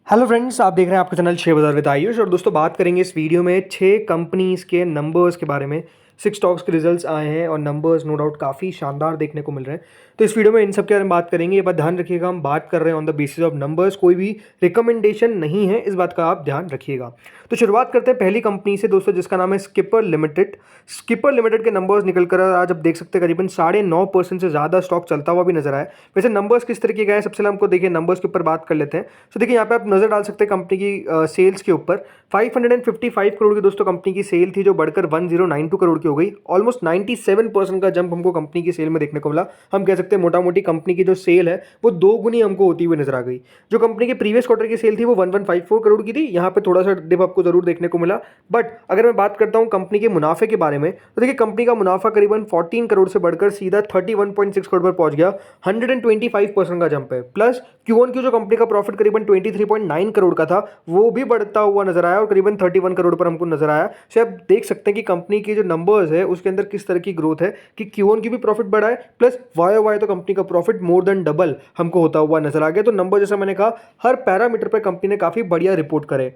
Hello friends, आप देख रहे हैं आपका चैनल शेयर बाजार विद आयुष। और दोस्तों बात करेंगे इस वीडियो में 6 कंपनीज़ के नंबर्स के बारे में। 6 स्टॉक्स के रिजल्ट्स आए हैं और नंबर्स नो डाउट काफ़ी शानदार देखने को मिल रहे हैं। तो इस वीडियो में इन सब के बारे में बात करेंगे। ये बात ध्यान रखिएगा, हम बात कर रहे हैं on the basis of numbers, कोई भी रिकमेंडेशन नहीं है, इस बात का आप ध्यान रखिएगा। तो शुरुआत करते हैं पहली कंपनी से दोस्तों, जिसका नाम है स्किपर लिमिटेड। स्किपर लिमिटेड के नंबर्स निकल कर आज आप देख सकते हैं करीबन 9.5% से ज़्यादा स्टॉक चलता हुआ भी नजर आया। वैसे नंबर्स किस तरीके के हैं, सबसे पहले हमको देखिए नंबर्स के ऊपर बात कर लेते हैं। तो देखिए यहाँ पे आप नजर डाल सकते हैं कंपनी की सेल्स के ऊपर 555 करोड़ की दोस्तों कंपनी की सेल थी, जो बढ़कर 1092 करोड़ की हो गई। ऑलमोस्ट 97% का जंप हमको कंपनी की सेल में देखने को मिला। हम कह सकते हैं मोटा मोटी कंपनी की जो सेल है वो 2 गुनी हमको होती हुई नजर आ गई। जो कंपनी की प्रीवियस क्वार्टर की सेल थी वो 1154 करोड़ की थी, यहाँ पे थोड़ा सा डिप आपको जरूर देखने को मिला। बट अगर मैं बात करता हूँ कंपनी के मुनाफे के बारे में, तो देखिए कंपनी का मुनाफा करीबन 14 करोड़ से बढ़कर सीधा 31.6 करोड़ पर पहुंच गया। 125% का जंप है। प्लस क्यू ऑन क्यू जो कंपनी का प्रॉफिट करीबन 23.9 करोड़ का था वो भी बढ़ता हुआ नजर आया और करीबन 31 करोड़ पर हमको नजर आया। सो आप देख सकते हैं कि कंपनी की जो नंबर्स है उसके अंदर किस तरह की ग्रोथ है कि क्यू ऑन की भी प्रॉफिट बढ़ा है, प्लस वाई वाई तो कंपनी का प्रॉफिट मोर देन डबल हमको होता हुआ नजर आ गया। तो नंबर जैसा मैंने कहा, हर पैरामीटर पर कंपनी ने काफी बढ़िया रिपोर्ट करे।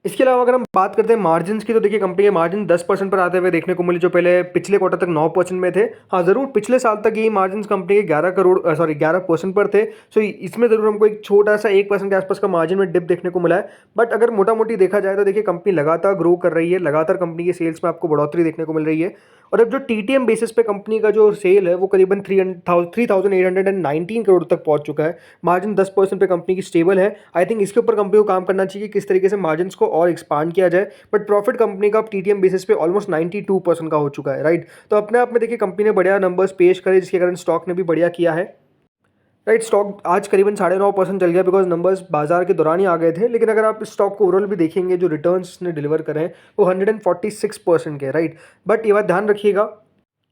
इसके अलावा अगर हम बात करते हैं मार्जिन्स की, तो देखिए कंपनी के मार्जिन 10% पर आते हुए देखने को मिले, जो पहले पिछले क्वार्टर तक 9% में थे। हाँ ज़रूर, पिछले साल तक ये मार्जिन्स कंपनी के 11% पर थे। सो इसमें ज़रूर हमको एक छोटा सा 1% के आसपास का मार्जिन में डिप देखने को मिला है। बट अगर मोटा मोटी देखा जाए तो देखिए कंपनी लगातार ग्रो कर रही है, लगातार कंपनी की सेल्स में आपको बढ़ोतरी देखने को मिल रही है। और अब जो टीटीएम बेसिस पे कंपनी का जो सेल है वो करीबन 3819 करोड़ तक पहुंच चुका है। मार्जिन 10% पे कंपनी की स्टेबल है। आई थिंक इसके ऊपर कंपनी को काम करना चाहिए कि किस तरीके से मार्जिन को और एक्सपांड किया जाए। बट प्रॉफिट कंपनी का टीटीएम बेसिस पे ऑलमोस्ट 92% का हो चुका है, राइट। तो अपने आप में देखिए कंपनी ने बढ़िया नंबर्स पेश करे, जिसके कारण स्टॉक ने भी बढ़िया किया है, राइट। स्टॉक आज करीबन 9.5% चल गया बिकॉज नंबर्स बाजार के दौरान ही आ गए थे। लेकिन अगर आप इस स्टॉक को ओवरऑल भी देखेंगे, जो रिटर्न्स ने डिलीवर करे हैं वो 146% के, राइट। बट ये बात ध्यान रखिएगा,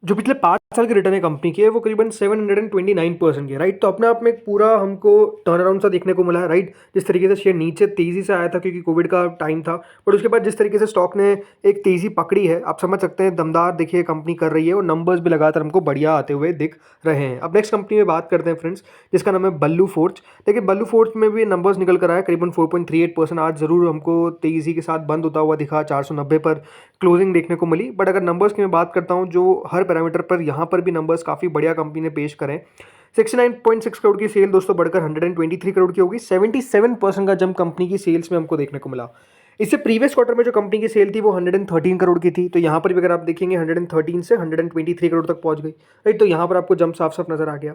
जो पिछले 5 साल के रिटर्न है कंपनी के वो करीबन 729% के, राइट। तो अपने आप में एक पूरा हमको टर्न अराउंड सा देखने को मिला है, राइट। जिस तरीके से शेयर नीचे तेजी से आया था क्योंकि कोविड का टाइम था, बट उसके बाद जिस तरीके से स्टॉक ने एक तेजी पकड़ी है, आप समझ सकते हैं दमदार देखिए कंपनी कर रही है और नंबर्स भी लगातार हमको बढ़िया आते हुए दिख रहे हैं। अब नेक्स्ट कंपनी में बात करते हैं फ्रेंड्स, जिसका नाम है बल्लू फोर्ज। देखिए बल्लू फोर्ज में भी नंबर्स निकल कर आया, करीबन 4.38%। आज जरूर हमको तेजी के साथ बंद होता हुआ दिखा, 490 पर क्लोजिंग देखने को मिली। बट अगर नंबर्स की मैं बात करता हूँ, जो हर पैरामीटर पर यहाँ पर भी नंबर्स काफ़ी बढ़िया कंपनी ने पेश करें। 69.6 करोड़ की सेल दोस्तों बढ़कर 123 करोड़ की होगी। 77% का जंप कंपनी की सेल्स में हमको देखने को मिला। इससे प्रीवियस क्वार्टर में जो कंपनी की सेल थी वो 113 करोड़ की थी, तो यहाँ पर भी अगर आप देखेंगे 113 से 123 करोड़ तक पहुंच गई, राइट। तो यहाँ पर आपको जंप साफ साफ नजर आ गया।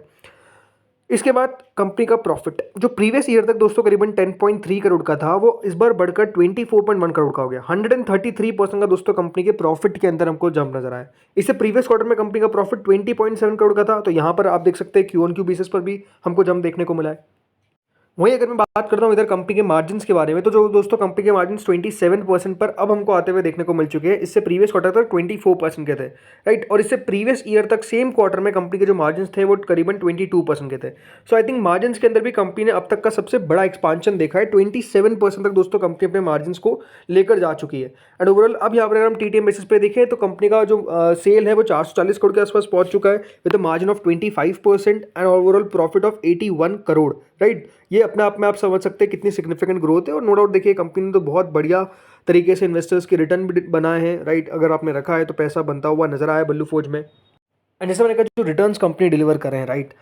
इसके बाद कंपनी का प्रॉफिट जो प्रीवियस ईयर तक दोस्तों करीबन 10.3 करोड़ का था, वो इस बार बढ़कर 24.1 करोड़ का हो गया। 133% का दोस्तों कंपनी के प्रॉफिट के अंदर हमको जंप नजर आया। इससे प्रीवियस क्वार्टर में कंपनी का प्रॉफिट 20.7 करोड़ का था, तो यहाँ पर आप देख सकते हैं क्यू ऑन क्यू बेसिस पर भी हमको जंप देखने को मिला है। वहीं अगर मैं बात करता हूँ इधर कंपनी के मार्जिन्स के बारे में, तो जो दोस्तों कंपनी के मार्जिन्स 27% पर अब हमको आते हुए देखने को मिल चुके हैं। इससे प्रीवियस क्वार्टर तक 24% के थे, राइट। और इससे प्रीवियस ईयर तक सेम क्वार्टर में कंपनी के जो मार्जिन्स थे वो करीबन 22% के थे। सो आई थिंक मार्जिन्स के अंदर भी कंपनी ने अब तक का सबसे बड़ा एक्सपांशन देखा है। 27% तक दोस्तों कंपनी अपने मार्जिन्स को लेकर जा चुकी है। एंड ओवरऑल अब यहाँ पर अगर हम टीटीएम बेसिस पे देखें तो कंपनी का जो सेल है वो 440 करोड़ के आसपास पहुंच चुका है, with a margin of 25% and overall profit of 81 crore, right. ये अपने आप में आप समझ सकते हैं कितनी सिग्निफिकेंट ग्रोथ है। और नो डाउट देखिए कंपनी ने तो बहुत बढ़िया तरीके से इन्वेस्टर्स के रिटर्न भी बनाए हैं, राइट। अगर आपने रखा है तो पैसा बनता हुआ नजर आया बल्लू फोर्ज में। एंड जैसे मैंने कहा, जो रिटर्न्स कंपनी डिलीवर कर रहे हैं, राइट।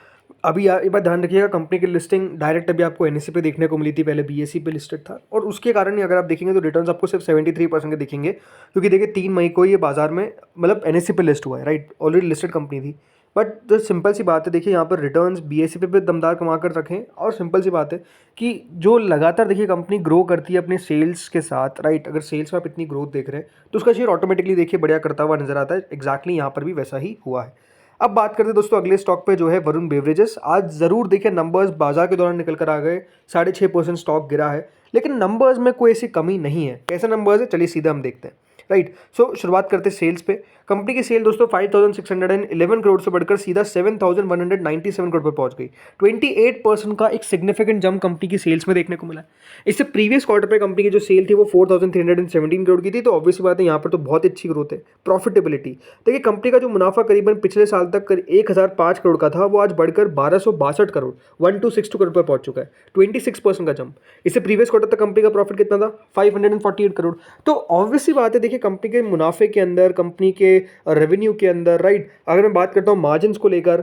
अभी ये बात ध्यान रखिएगा, कंपनी की लिस्टिंग डायरेक्ट अभी आपको एनएससी पे देखने को मिली थी, पहले बीएसई पे लिस्टेड था, और उसके कारण ही अगर आप देखेंगे तो रिटर्न्स आपको सिर्फ 73% के दिखेंगे। क्योंकि देखिए 3 मई को ये बाजार में मतलब एनएससी पे लिस्ट हुआ है, राइट। ऑलरेडी लिस्टेड कंपनी थी। बट जो सिंपल सी बात है, देखिए यहाँ पर रिटर्न्स बीएसई पे भी दमदार कमा कर रखें। और सिंपल सी बात है कि जो लगातार देखिए कंपनी ग्रो करती है अपने सेल्स के साथ, राइट। अगर सेल्स में आप इतनी ग्रोथ देख रहे हैं तो उसका शेयर ऑटोमेटिकली देखिए बढ़िया करता हुआ नजर आता है। एग्जैक्टली यहाँ पर भी वैसा ही हुआ है। अब बात करते हैं दोस्तों अगले स्टॉक पे, जो है वरुण बेवरेजेस। आज जरूर देखिए नंबर्स बाजार के दौरान निकल कर आ गए, 6.5% स्टॉक गिरा है, लेकिन नंबर्स में कोई ऐसी कमी नहीं है। कैसे नंबर्स है, चलिए सीधा हम देखते हैं। राइट। सो शुरुआत करते हैं सेल्स पे। कंपनी की सेल दोस्तों 5611 करोड़ से बढ़कर सीधा 7197 करोड़ पर पहुंच गई। 28% का एक सिग्निफिकेंट जंप कंपनी की सेल्स में देखने को मिला। इससे प्रीवियस क्वार्टर पे कंपनी की जो सेल थी वो 4317 करोड़ की थी, तो ऑब्वियसली बात है यहाँ पर तो बहुत अच्छी ग्रोथ है। प्रॉफिटेबिलिटी देखिए, कंपनी का जो मुनाफा करीबन पिछले साल तक 1005 करोड़ का था, वो आज बढ़कर 1262 करोड़ 1262 करोड़ पर पहुंच चुका है। 26% का जंप। इससे प्रीवियस क्वार्टर तक कंपनी का प्रॉफिट कितना था? 548 करोड़। तो ऑब्वियसली बात है, देखिए कंपनी के मुनाफे के अंदर, कंपनी के रेवेन्यू के अंदर, राइट, अगर मैं बात करता हूँ मार्जिन्स को लेकर,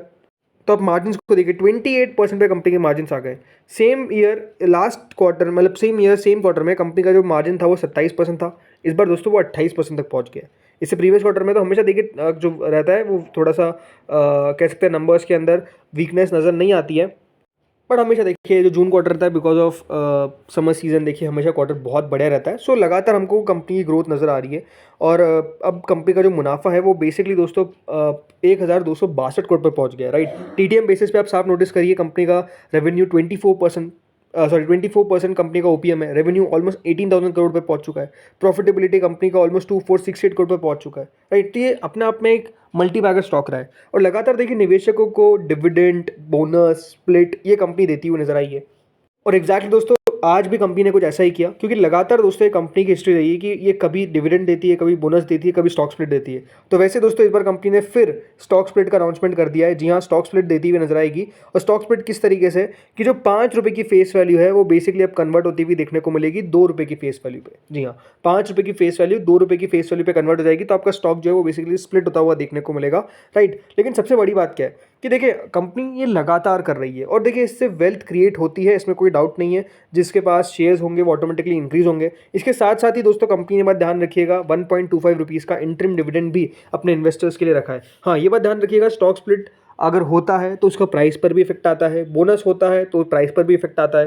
तो आप मार्जिन्स को देखिए 28% पे कंपनी के मार्जिन्स आ गए। सेम ईयर लास्ट क्वार्टर, मतलब सेम ईयर सेम क्वार्टर में कंपनी का जो मार्जिन था वो 27% था। इस बार दोस्तों वो 28% तक पहुंच गया। इससे प्रीवियस क्वार्टर में तो हमेशा देखिए जो रहता है वो थोड़ा सा कह सकते हैं नंबर्स के अंदर वीकनेस नज़र नहीं आती है, बट हमेशा देखिए जो जून क्वार्टर रहता है बिकॉज ऑफ समर सीजन, देखिए हमेशा क्वार्टर बहुत बढ़िया रहता है। सो लगातार हमको कंपनी की ग्रोथ नज़र आ रही है। और अब कंपनी का जो मुनाफा है वो बेसिकली दोस्तों 1262 करोड़ पर पहुंच गया, राइट। टीटीएम बेसिस पे आप साफ नोटिस करिए, कंपनी का रेवेन्यू 24% कंपनी का ओपीएम है। रेवेन्यू ऑलमोस्ट 18,000 करोड़ पे पहुंच चुका है। प्रॉफिटेबिलिटी कंपनी का ऑलमोस्ट 2468 करोड़ पे पहुंच चुका है, राइट। तो ये अपने आप में एक मल्टी बैगर स्टॉक रहा है। और लगातार देखिए निवेशकों को डिविडेंड, बोनस, स्प्लिट ये कंपनी देती हुई नजर आई है। और एग्जैक्टली दोस्तों आज भी कंपनी ने कुछ ऐसा ही किया, क्योंकि लगातार दोस्तों ये कंपनी की हिस्ट्री रही है कि ये कभी डिविडेंड देती है, कभी बोनस देती है, कभी स्टॉक स्प्लिट देती है। तो वैसे दोस्तों इस बार कंपनी ने फिर स्टॉक स्प्लिट का अनाउंसमेंट कर दिया है। जी हाँ, स्टॉक स्प्लिट देती हुई नजर आएगी। और स्टॉक स्प्लिट किस तरीके से कि जो 5 रुपये की फेस वैल्यू है वो बेसिकली अब कन्वर्ट होती हुई देखने को मिलेगी 2 रुपये की फेस वैल्यू पे। जी हाँ, 5 रुपये की फेस वैल्यू 2 रुपये की फेस वैल्यू पे कन्वर्ट हो जाएगी, तो आपका स्टॉक जो है वो बेसिकली स्प्लिट होता हुआ देखने को मिलेगा, राइट। लेकिन सबसे बड़ी बात क्या है कि देखिए कंपनी ये लगातार कर रही है और देखिए इससे वेल्थ क्रिएट होती है, इसमें कोई डाउट नहीं है। जिसके पास शेयर्स होंगे वो ऑटोमेटिकली इंक्रीज होंगे। इसके साथ साथ ही दोस्तों कंपनी ने बात ध्यान रखिएगा 1.25 रुपीज़ का इंटरिम डिविडेंड भी अपने इन्वेस्टर्स के लिए रखा है। हाँ, ये बात ध्यान रखिएगा, स्टॉक स्प्लिट अगर होता है तो उसका प्राइस पर भी इफेक्ट आता है, बोनस होता है तो प्राइस पर भी इफेक्ट आता है।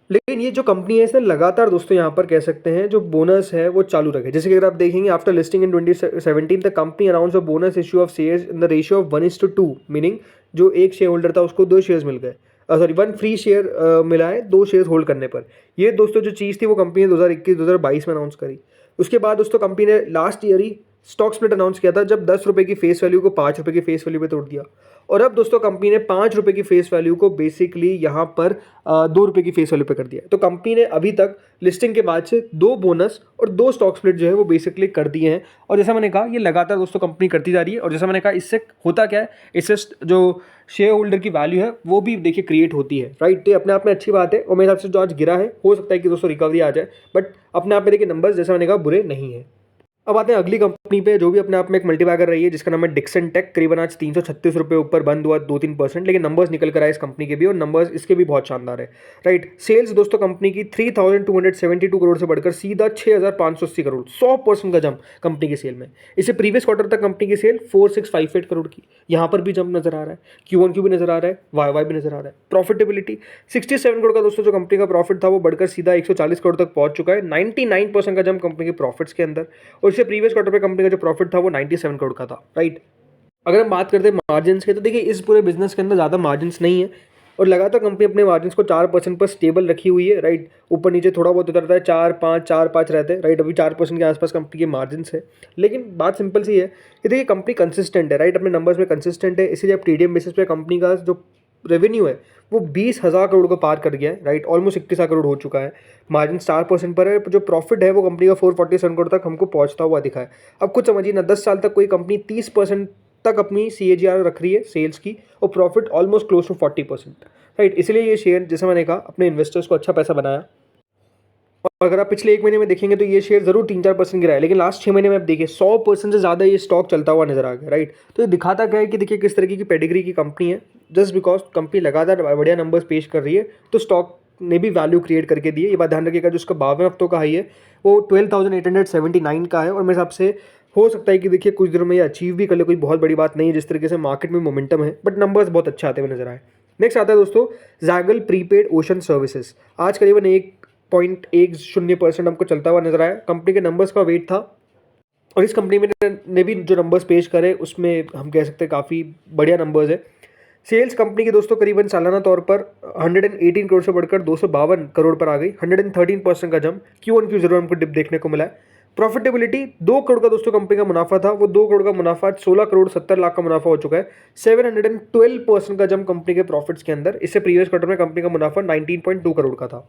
लेकिन ये जो कंपनी है इसने लगातार दोस्तों यहाँ पर कह सकते हैं जो बोनस है वो चालू रखे। जैसे कि अगर आप देखेंगे after listing in 2017 the company announce a bonus issue of shares in the ratio of 1:2, meaning जो एक शेयर होल्डर था उसको 2 शेयर्स मिल गए, सॉरी 1 फ्री शेयर मिला है 2 शेयर्स होल्ड करने पर। ये दोस्तों जो चीज़ थी वो कंपनी ने 2021-2022 में अनाउंस करी। उसके बाद दोस्तों कंपनी ने लास्ट ईयर ही स्टॉक स्प्लिट अनाउंस किया था, जब 10 रुपये की फेस वैल्यू को 5 रुपये की फेस वैल्यू पे तोड़ दिया। और अब दोस्तों कंपनी ने 5 रुपये की फेस वैल्यू को बेसिकली यहाँ पर 2 रुपये की फेस वैल्यू पे कर दिया। तो कंपनी ने अभी तक लिस्टिंग के बाद से 2 बोनस और 2 स्टॉक स्प्लिट जो है वो बेसिकली कर दिए हैं। और जैसा मैंने कहा ये लगातार दोस्तों कंपनी करती जा रही है। और जैसा मैंने कहा इससे होता क्या है, इससे जो शेयर होल्डर की वैल्यू है वो भी देखिए क्रिएट होती है, राइट। तो ये अपने आप में अच्छी बात है। और मेरे हिसाब से जो आज गिरा है हो सकता है कि दोस्तों रिकवरी आ जाए, बट अपने आप में देखिए नंबर्स जैसा मैंने कहा बुरे नहीं है। अब आते हैं अगली कंपनी पे जो भी अपने आप में एक मल्टीबैगर रही है, जिसका नाम है डिक्सन टेक। करीबन आज 336 रुपये ऊपर बंद हुआ 2-3%, लेकिन नंबर्स निकल कर आए इस कंपनी के भी और नंबर्स इसके भी बहुत शानदार है, राइट। सेल्स दोस्तों कंपनी की 3272 करोड़ से बढ़कर सीधा 6580 करोड़, 100% का जंप कंपनी की सेल में। इससे प्रीवियस क्वार्टर तक कंपनी की सेल 4658 करोड़ की, यहाँ पर भी जंप नजर आ रहा है, Q1Q भी नजर आ रहा है, YY भी नजर आ रहा है। प्रॉफिटेबिलिटी 67 करोड़ का दोस्तों जो कंपनी का प्रॉफिट था वो बढ़कर सीधा 140 करोड़ तक पहुंच चुका है। 99% का जंप कंपनी के प्रॉफिट्स के अंदर। और इससे प्रीवियस क्वार्टर पे कंपनी का जो प्रॉफिट था वो 97 करोड़ का था, राइट। अगर हम बात करते हैं मार्जिन्स के, तो देखिए इस पूरे बिजनेस के अंदर ज़्यादा मार्जिन्स नहीं है और लगातार कंपनी अपने मार्जिन्स को 4% पर स्टेबल रखी हुई है, राइट। ऊपर नीचे थोड़ा बहुत उतरता है, 4-5 रहते हैं, राइट। अभी 4% के आसपास कंपनी के मार्जिन्स है। लेकिन बात सिंपल सी है कि देखिए कंपनी कंसिस्टेंट है, राइट, अपने नंबर्स में कंसिस्टेंट है। इसीलिए अब टीडीएम बेसिस पे कंपनी का जो रेवेन्यू है वो 20,000 करोड़ को पार कर गया है, राइट। ऑलमोस्ट 21 करोड़ हो चुका है। मार्जिन 4% पर है। जो प्रॉफिट है वो कंपनी का 447 करोड़ तक हमको पहुंचता हुआ दिखा है। अब कुछ समझिए ना, 10 साल तक कोई कंपनी 30% तक अपनी CAGR रख रही है सेल्स की और profit almost close to 40%, right. इसलिए ये शेयर जैसे मैंने कहा अपने इन्वेस्टर्स को अच्छा पैसा बनाया। और अगर आप पिछले 1 महीने में देखेंगे तो ये शेयर जरूर 3-4% गिरा है, लेकिन लास्ट 6 महीने में आप देखिए 100% से ज़्यादा ये स्टॉक चलता हुआ नजर आ गया, राइट। तो ये दिखाता क्या है कि देखिए किस तरीके की पेडिग्री की कंपनी है। जस्ट बिकॉज कंपनी लगातार बढ़िया नंबर्स पेश कर रही है तो स्टॉक ने भी वैल्यू क्रिएट करके दी है। ये बात ध्यान रखिएगा, जो उसका 52 हफ्तों का हाई है वो 12,879 का है। और मेरे हिसाब से हो सकता है कि देखिए कुछ दिनों में ये अचीव भी कर ले, कोई बहुत बड़ी बात नहीं है जिस तरीके से मार्केट में मोमेंटम है, बट नंबर्स बहुत अच्छे आते हुए नजर आए। नेक्स्ट आता है दोस्तों जैगल प्रीपेड ओशन सर्विसेज। आज करीबन 1.10% हमको चलता हुआ नजर आया। कंपनी के नंबर्स का वेट था और इस कंपनी में ने भी जो नंबर्स पेश करे उसमें हम कह सकते हैं काफ़ी बढ़िया नंबर्स है। सेल्स कंपनी के दोस्तों करीबन सालाना तौर पर 118 करोड़ से बढ़कर 252 करोड़ पर आ गई, 113% का जंप। Q1Q जरूर हमको डिप देखने को मिला है। प्रॉफिटेबिलिटी 2 करोड़ का दोस्तों कंपनी का मुनाफा था, वो 2 करोड़ का मुनाफा 16 करोड़ 70 लाख का मुनाफा हो चुका है। 712% का जंप कंपनी के प्रॉफिट्स के अंदर। इससे प्रीवियस क्वार्टर में कंपनी का मुनाफा 19.2 करोड़ का था।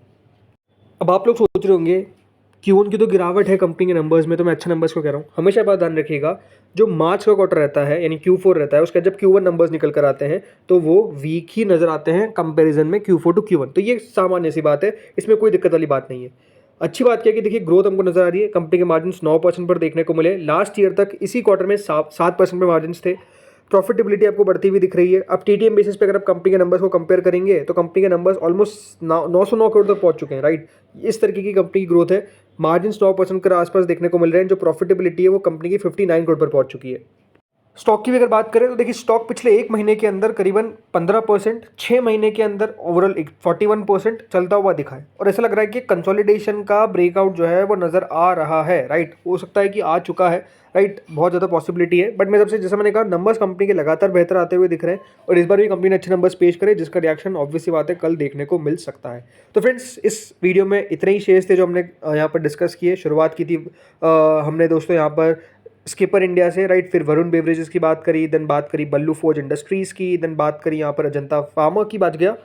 अब आप लोग सोच रहे होंगे Q1 की तो गिरावट है कंपनी के नंबर्स में, तो मैं अच्छे नंबर्स को कह रहा हूँ। हमेशा बात ध्यान रखिएगा, जो मार्च का क्वार्टर रहता है यानी Q4 रहता है, उसका जब Q1 नंबर्स निकल कर आते हैं तो वो वीक ही नजर आते हैं कंपैरिजन में Q4 टू Q1। तो ये सामान्य सी बात है, इसमें कोई दिक्कत वाली बात नहीं है। अच्छी बात क्या है कि देखिए ग्रोथ हमको नजर आ रही है, कंपनी के मार्जिन 9% पर देखने को मिले। लास्ट ईयर तक इसी क्वार्टर में 7% पे मार्जिन थे। प्रॉफिटेबिलिटी आपको बढ़ती हुई दिख रही है। अब टीटीएम बेसिस पे अगर आप कंपनी के नंबर्स को कंपेयर करेंगे तो कंपनी के नंबर्स ऑलमोस्ट 909 करोड़ तक पहुंच चुके हैं, राइट। इस तरीके की कंपनी की ग्रोथ है। मार्जिन 9% के आसपास देखने को मिल रहे हैं। जो प्रॉफिटेबिलिटी है वो कंपनी की 59 करोड़ पर पहुंच चुकी है। स्टॉक की भी अगर बात करें तो देखिए स्टॉक पिछले एक महीने के अंदर करीबन 15%, 6 महीने के अंदर ओवरऑल 41% चलता हुआ दिखा है। और ऐसा लग रहा है कि कंसोलिडेशन का ब्रेकआउट जो है वो नज़र आ रहा है, राइट। हो सकता है कि आ चुका है, राइट, बहुत ज़्यादा पॉसिबिलिटी है। बट मैं सबसे जैसा मैंने कहा, नंबर्स कंपनी के लगातार बेहतर आते हुए दिख रहे हैं और इस बार भी कंपनी ने अच्छे नंबर्स पेश करे, जिसका रिएक्शन ऑब्वियस सी बात है कल देखने को मिल सकता है। तो फ्रेंड्स, इस वीडियो में इतने ही शेयर्स थे जो हमने यहाँ पर डिस्कस किए। शुरुआत की थी हमने दोस्तों यहाँ पर स्किपर इंडिया से, राइट। फिर वरुण बेवरेजेस की बात करी, देन बात करी बल्लू फोर्ज इंडस्ट्रीज़ की, देन बात करी यहाँ पर अजंता फार्मा की। बात गया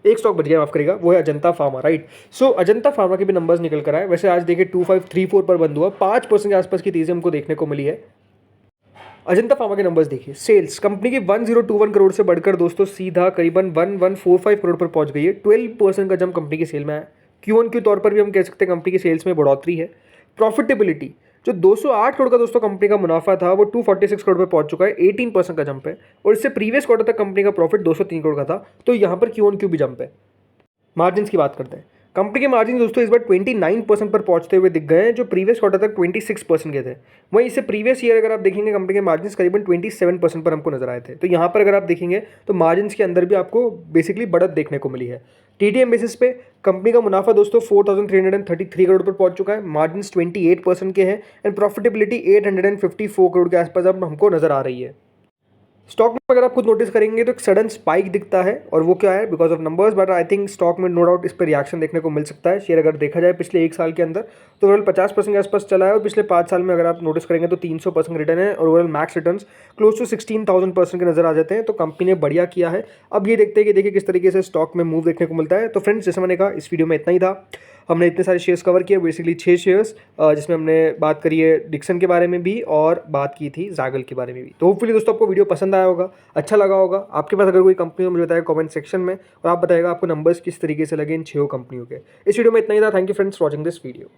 एक स्टॉक बच गया, माफ करेगा, वो है अजंता फार्मा, राइट। सो अजंता फार्मा के भी नंबर्स निकल कर आए। वैसे आज देखिए 2534 पर बंद हुआ, 5% के आसपास की तेजी हमको देखने को मिली है। अजंता फार्मा के नंबर्स देखिए। सेल्स कंपनी की 1021 करोड़ से बढ़कर दोस्तों सीधा करीबन 1145 करोड़ पर पहुंच गई है। 12% का जंप कंपनी की सेल में है। Q1 के तौर पर भी हम कह सकते हैं कंपनी की सेल्स में बढ़ोतरी है। प्रॉफिटेबिलिटी जो 208 करोड़ का दोस्तों कंपनी का मुनाफा था वो 246 करोड़ पर पहुंच चुका है। 18% का जंप है। और इससे प्रीवियस क्वार्टर तक कंपनी का प्रॉफिट 203 करोड़ का था। तो यहाँ पर Q1Q भी जंप है। मार्जिन की बात करते हैं। कंपनी के मार्जिन दोस्तों इस बार 29% पर पहुंचते हुए दिख गए हैं, जो प्रीवियस क्वार्टर तक 26% के थे। वहीं इससे प्रीवियस ईयर अगर आप देखेंगे कंपनी के मार्जिन करीबन 27% पर हमको नजर आए थे। तो यहाँ पर अगर आप देखेंगे तो मार्जिन के अंदर भी आपको बेसिकली बढ़त देखने को मिली है। टीटीएम बेसिस पे कंपनी का मुनाफा दोस्तों 4333 करोड़ पर पहुंच चुका है। मार्जिन 28% के हैं एंड प्रॉफिटेबिलिटी 854 करोड़ के आसपास अब हमको नजर आ रही है। स्टॉक में अगर आप खुद नोटिस करेंगे तो एक सडन स्पाइक दिखता है, और वो क्या है, because of numbers. But I think stock में नो डाउट इस पर रिएक्शन देखने को मिल सकता है। शेयर अगर देखा जाए पिछले एक साल के अंदर तो ओवरऑल 50% के आसपास चला है, और पिछले 5 साल में अगर आप नोटिस करेंगे तो 300% रिटर्न है, और overall max return close to 16,000% के नजर आ जाते हैं। तो कंपनी ने बढ़िया किया है। अब ये देखते हैं कि देखिए किस तरीके से स्टॉक में मूव देखने को मिलता है। तो फ्रेंड्स, जैसे मैंने कहा इस वीडियो में इतना ही था। हमने इतने सारे शेयर्स कवर किए, बेसिकली 6 शेयर्स, जिसमें हमने बात करी है डिक्सन के बारे में भी और बात की थी जागल के बारे में भी। तो होपफुली दोस्तों आपको वीडियो पसंद आया होगा, अच्छा लगा होगा। आपके पास अगर कोई कंपनी हो मुझे बताएगा कमेंट सेक्शन में, और आप बताएगा आपको नंबर्स किस तरीके से लगे इन 6 कंपनियों के। इस वीडियो में इतना ही था। Thank you friends for watching this video.